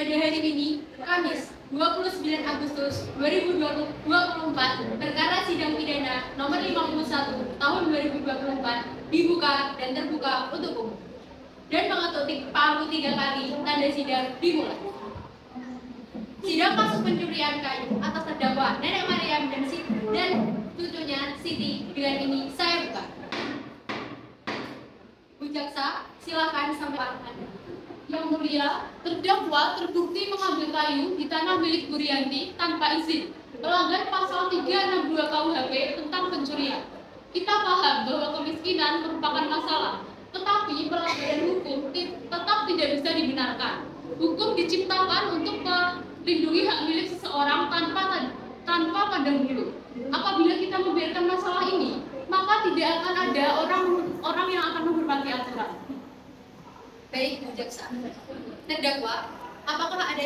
pada hari ini, Kamis 29 Agustus 2024, perkara sidang pidana nomor 51 tahun 2024 dibuka dan terbuka untuk umum. Dan mengetuk palu 3 kali, tanda sidang dimulai. Sidang kasus pencurian kayu atas terdakwa Nenek Mariam dan cucunya Siti dengan ini saya buka. Bu Jaksa, silakan sampaikan. Yang mulia, terdakwa terbukti mengambil kayu di tanah milik Bu Rianti tanpa izin, melanggar pasal 362 KUHP tentang pencurian. Kita paham bahwa kemiskinan merupakan masalah, tetapi pelanggaran hukum tetap tidak bisa dibenarkan. Hukum diciptakan untuk melindungi hak milik seseorang tanpa pandang bulu. Apabila kita membiarkan masalah ini, maka tidak akan ada orang yang akan menghormati aturan. Baik, Bu Jaksa. Terdakwa, apakah ada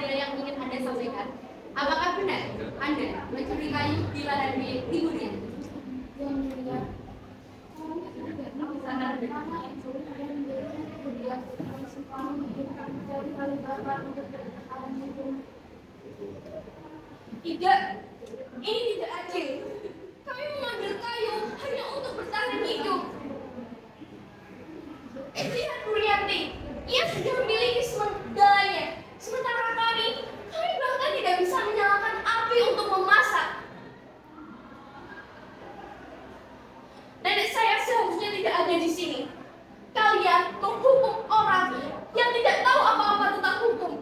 yang ingin Anda sampaikan? Apakah benar Anda mencuri kayu di ladang milik Ibu Rianti? Tidak, ini tidak adil. Kami mengambil kayu hanya untuk bertahan hidup. Lihat Bu Rianti, ia sudah memiliki segalanya. Sementara kami bahkan tidak bisa menyalakan api untuk memasak. Nenek saya seharusnya tidak ada di sini. Kalian menghukum orang yang tidak tahu apa-apa tentang hukum.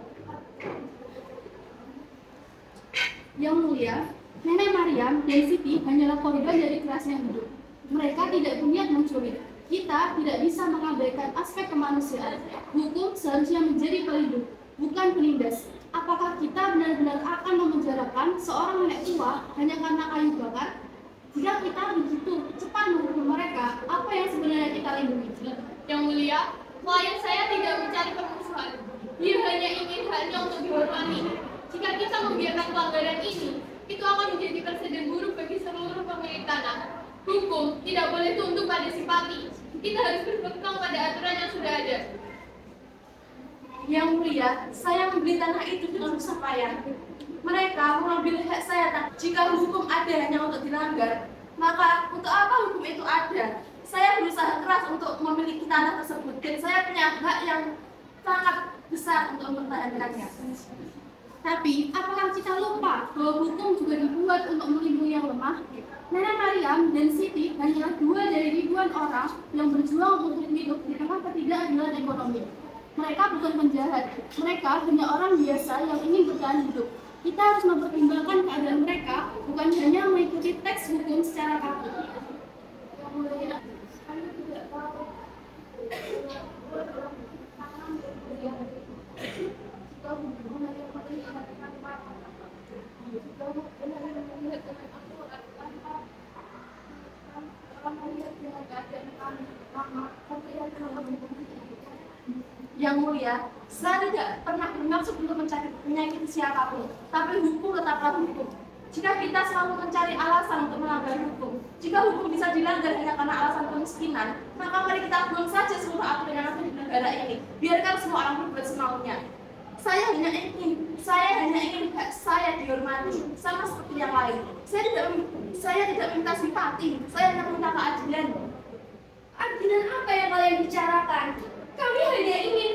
Yang mulia, Nenek Mariam dan Siti hanyalah korban dari kerasnya hidup. Mereka tidak berniat mencuri. Kita tidak bisa mengabaikan aspek kemanusiaan. Hukum seharusnya menjadi pelindung, bukan penindas. Apakah kita benar-benar akan memenjarakan seorang nenek tua hanya karena kayu bakar? Jika kita begitu cepat menghukum mereka, apa yang sebenarnya kita lindungi? Yang mulia, klien saya tidak mencari permusuhan. Dia hanya ingin hanya untuk dihormati. Jika kita membiarkan pelanggaran ini, itu akan menjadi presiden buruk bagi seluruh pemilik tanah. Hukum tidak boleh tunduk pada simpati. Kita harus berpegang pada aturan yang sudah ada. Yang mulia, saya membeli tanah itu dengan susah payah. Mereka mengambil hak saya. Jika hukum ada hanya untuk dilanggar, maka untuk apa hukum itu ada? Saya berusaha keras untuk memiliki tanah tersebut, dan saya punya hak yang sangat besar untuk mempertahankannya. Tapi, apakah kita lupa bahwa hukum juga dibuat untuk melindungi yang lemah? Nenek Mariam dan Siti hanyalah 2 dari ribuan orang yang berjuang untuk hidup di tengah ketidakadilan ekonomi. Mereka bukan penjahat, mereka hanya orang biasa yang ingin bertahan hidup. Kita harus mempertimbangkan keadaan mereka, bukan hanya mengikuti teks hukum secara kaku. Yang mulia, saya tidak pernah bermaksud untuk menyakiti siapapun, tapi hukum tetaplah hukum. Jika kita selalu mencari alasan untuk melanggar hukum, jika hukum bisa dilanggar hanya karena alasan kemiskinan, maka mari kita buang saja seluruh aturan yang ada di negara ini. Biarkan semua orang berbuat semaunya. Saya hanya ingin hak saya dihormati, sama seperti yang lain. Saya tidak minta simpati, saya hanya minta keadilan. Adilan apa yang kalian bicarakan? Kami hanya ingin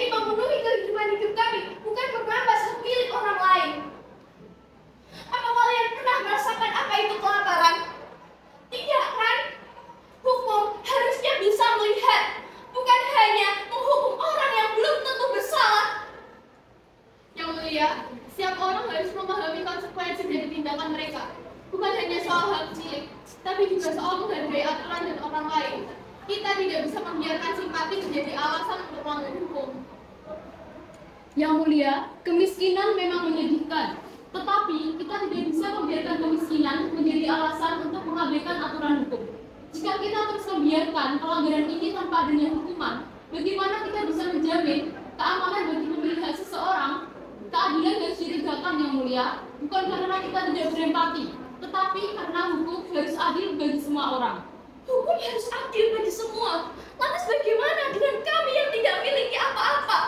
memenuhi kehidupan hidup kami, bukan merampas hak milik orang lain. Apa kalian pernah merasakan apa itu kelaparan? Tidak kan? Hukum harusnya bisa melihat, bukan hanya menghukum orang yang belum tentu bersalah. Yang mulia, setiap orang harus memahami konsekuensi dari tindakan mereka. Bukan hanya soal hak cilik, tapi juga soal menghargai aturan dan orang lain. Kita tidak bisa membiarkan simpati menjadi alasan untuk melanggar hukum. Yang mulia, kemiskinan memang menyedihkan, tetapi kita tidak bisa membiarkan kemiskinan menjadi alasan untuk mengabaikan aturan hukum. Jika kita terus membiarkan pelanggaran ini tanpa adanya hukuman, bagaimana kita bisa menjamin keamanan bagi pemilik hak seseorang? Keadilan harus ditegakkan, Yang Mulia, bukan karena kita tidak berempati, tetapi karena hukum harus adil bagi semua orang. Hukum harus adil bagi semua. Lantas bagaimana dengan kami yang tidak memiliki apa-apa?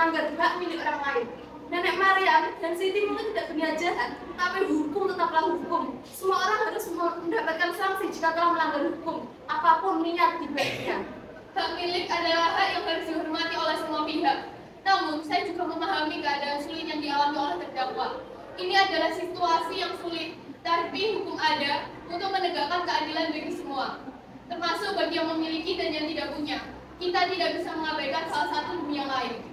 melanggar hak milik orang lain. Nenek Maryam dan Siti mungkin tidak berniat jahat, tapi hukum tetaplah hukum. Semua orang harus mendapatkan sanksi jika telah melanggar hukum, apapun niat di baliknya. Hak milik adalah hak yang harus dihormati oleh semua pihak. Namun, saya juga memahami keadaan sulit yang dialami oleh terdakwa. Ini adalah situasi yang sulit, tapi hukum ada untuk menegakkan keadilan bagi semua, termasuk bagi yang memiliki dan yang tidak punya. Kita tidak bisa mengabaikan salah satu demi yang lain.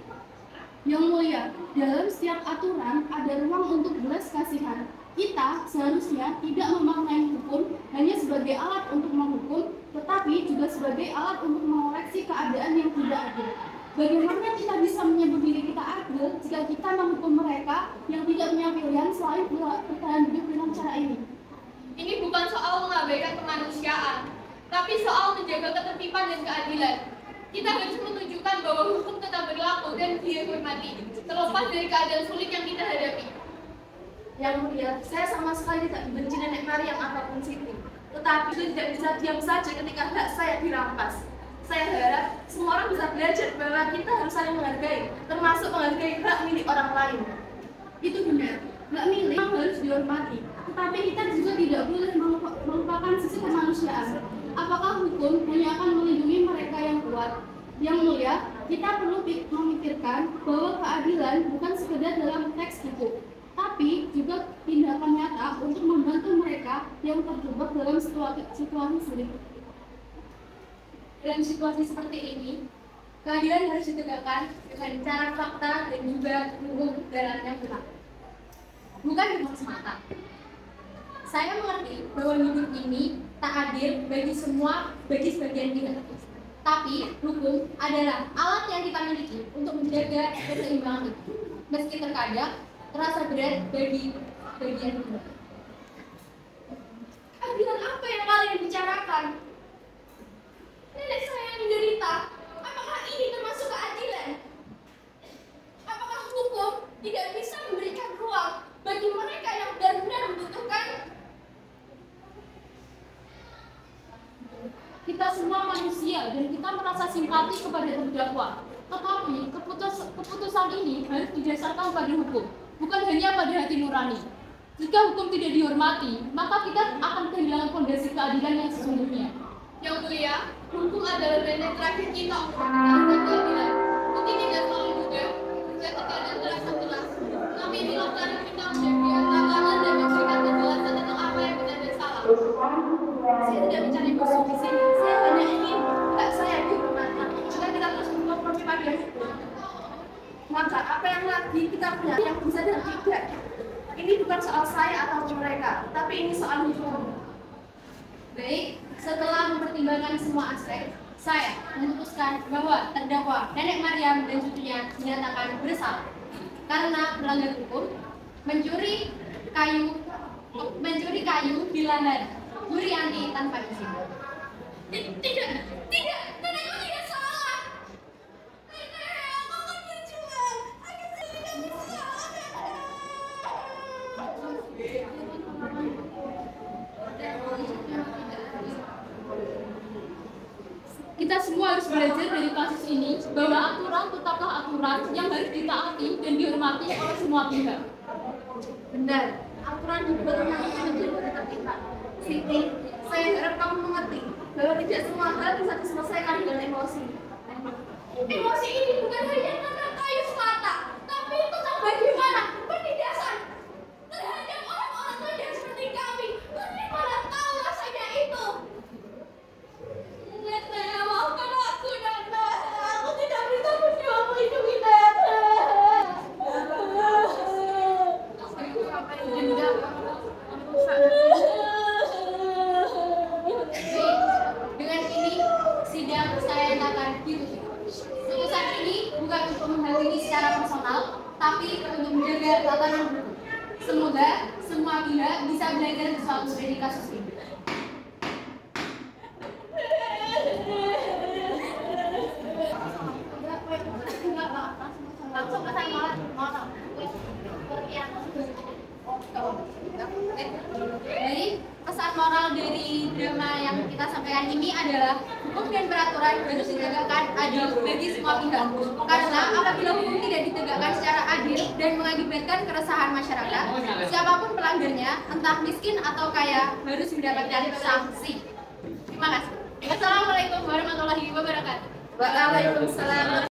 Yang mulia, dalam setiap aturan ada ruang untuk belas kasihan. Kita seharusnya tidak memaknai hukum hanya sebagai alat untuk menghukum, tetapi juga sebagai alat untuk mengoreksi keadaan yang tidak adil. Bagaimana kita bisa menyebut diri kita adil jika kita menghukum mereka yang tidak punya pilihan selain bertahan hidup dengan cara ini? Ini bukan soal mengabaikan kemanusiaan, tapi soal menjaga ketertiban dan keadilan. Kita harus menunjukkan bahwa hukum tetap berlaku dan dihormati, terlepas dari keadaan sulit yang kita hadapi. Yang mulia, saya sama sekali tidak membenci Nenek Maryam ataupun Siti. Tetapi itu tidak bisa diam saja ketika hak saya dirampas. Saya harap semua orang bisa belajar bahwa kita harus saling menghargai, termasuk menghargai hak milik orang lain. Itu benar, hak milik memang harus dihormati, tetapi kita juga tidak boleh melupakan sisi kemanusiaan. Apakah hukum hanya akan melindungi mereka yang kuat? Yang mulia, kita perlu memikirkan bahwa keadilan bukan sekedar dalam teks buku, tapi juga tindakan nyata untuk membantu mereka yang terjebak dalam situasi sulit. Dalam situasi seperti ini, keadilan harus ditegakkan dengan cara fakta dan juga hukum dalam yang benar, bukan hukum semata. Saya mengerti bahwa hidup ini tak adil bagi sebagian pihak. Tapi hukum adalah alat yang kita miliki untuk menjaga keseimbangan itu, meski terkadang terasa berat bagi bagian pihak. Keadilan apa yang kalian bicarakan? Nenek saya yang menderita. Apakah ini termasuk keadilan? Apakah hukum tidak bisa memberikan ruang bagi mereka yang benar-benar membutuhkan? Kita semua manusia dan kita merasa simpati kepada terdakwa. Tetapi keputusan ini harus didasarkan pada hukum, bukan hanya pada hati nurani. Jika hukum tidak dihormati, maka kita akan kehilangan fondasi keadilan yang sesungguhnya. Yang mulia, hukum adalah benteng terakhir kita untuk menegakkan keadilan. Meski tidak selalu mudah, dan terkadang terasa keras, tapi inilah cara kita menjaga keamanan dan memberikan kejelasan tentang apa yang benar dan salah. Saya tidak mencari musuh di sini. Saya hanya ingin hak saya dihormati. Jika kita terus berkompromi pada hukum, maka apa yang lagi kita punya yang bisa dan tidak. Ini bukan soal saya atau mereka, tapi ini soal hukum. Baik, setelah mempertimbangkan semua aspek, saya memutuskan bahwa terdakwa Nenek Maryam dan cucunya dinyatakan bersalah karena melanggar hukum, mencuri kayu di lahan Yurianti tanpa izin. Tidak, nenekku tidak salah. Nenek, aku akan berjuang. Aku tidak bersalah. Kita semua harus belajar dari kasus ini bahwa aturan tetaplah aturan yang harus ditaati dan dihormati oleh semua pihak. Benar, aturan dibuat untuk menjaga ketertiban. Siti, saya harap kamu mengerti bahwa tidak semua hal bisa diselesaikan dengan emosi. Emosi ini bukan hanya tentang kayu semata, tapi tentang bagaimana penindasan terhadap orang-orang terjadi seperti kami. Bagaimana tahu rasanya itu? Nenek, maafkan aku, Nenek. Aku tidak bisa berjuang melindungi Nenek. Dengan ini, sidang saya nyatakan ditutup. Putusan ini bukan untuk menghakimi secara personal, tapi untuk menjaga tatanan hukum. Semoga semua pihak bisa belajar sesuatu dari kasus ini. Langsung ke saya malah. Jadi, pesan moral moral dari drama yang kita sampaikan ini adalah hukum dan peraturan harus ditegakkan adil bagi semua pihak. Karena apabila hukum tidak ditegakkan secara adil dan mengakibatkan keresahan masyarakat, siapapun pelanggarnya, entah miskin atau kaya, harus mendapatkan sanksi. Terima kasih. Assalamualaikum warahmatullahi wabarakatuh. Waalaikumsalam.